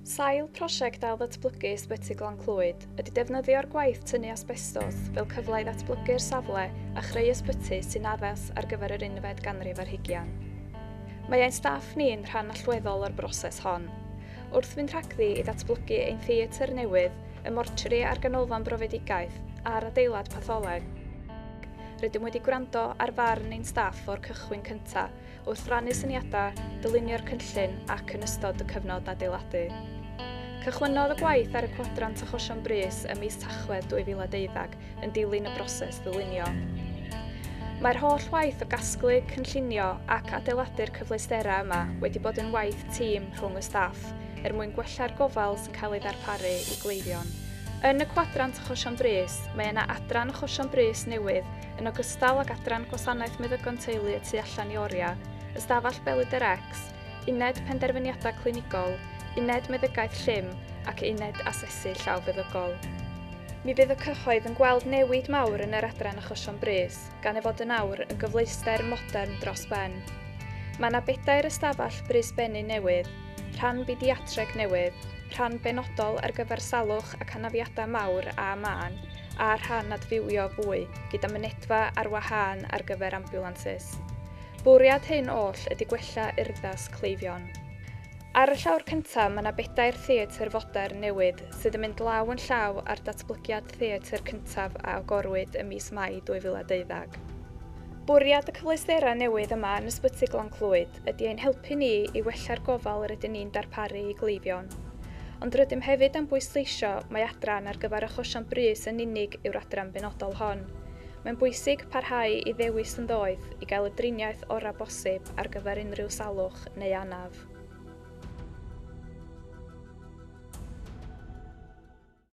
Sail prosiect ail-ddatblygu Ysbyty Glan Clwyd ydy defnyddio'r gwaith tynnu asbestos fel cyfle i ddatblygu'r safle a chreu ysbyty sy'n addas ar gyfer yr 11 ganrif ar hugain. Mae ein staff ni'n rhan allweddol o'r broses hon. Wrth fynd rhagddi i ddatblygu ein theatr newydd, y mortiwri a'r ganolfan brofedigaeth a'r adeilad patholeg, rydym wedi gwrando ar farn ein staff o'r cychwyn cyntaf wrth rannu syniadau, dylunio'r cynllun ac yn ystod y cyfnod adeiladu. Cychwynnodd y gwaith ar y cwadrant achosion brys ym mis Tachwedd 2012 yn dilyn y broses ddylunio. Mae'r holl waith o gasglu, cynllunio ac adeiladu'r cyfleustera yma wedi bod yn waith tîm rhwng y staff mwyn gwella'r gofal sy'n cael ei ddarparu i gleifion. Yn y cwadrant achosion brys, mae yna adran achosion brys newydd yn ogystal ag adran gwasanaeth meddygon teulu y tu allan i oria, ystafell Belyd yr Ecs, uned penderfyniadau clinigol, uned meddygaeth llym ac uned asesu llawfeddygol. Mi fydd y cyhoedd yn gweld newid mawr yn yr adran achosion brys, gan ei fod yn awr yn gyfleuster modern dros ben. Mae yna 4 ystafell brys bennu newydd, rhan bidiatreg newydd, rhan benodol ar gyfer salwch ac anafiadau mawr a mân, a rhan adfywio fwy, gyda mynedfa ar wahân ar gyfer ambulansys. Bwriad hyn oll ydy gwella urddas cleifion. Ar y llawr cyntaf, mae yna 4 theatr fodern newydd sydd yn mynd law yn llaw ar datblygiad theatr cyntaf a agorwyd ym mis Mai 2012. Bwriad y cyfleustera newydd yma yn Ysbyty Glan Clwyd ydy ein helpu ni i wella'r gofal rydym ni'n darparu i gleifion. Ond rydym hefyd yn bwysleisio mae adran ar gyfer achosion brys yn unig yw'r adran benodol hon. Mae'n bwysig parhau i ddewis yn doedd i gael y driniaeth orau bosib ar gyfer unrhyw salwch neu anaf.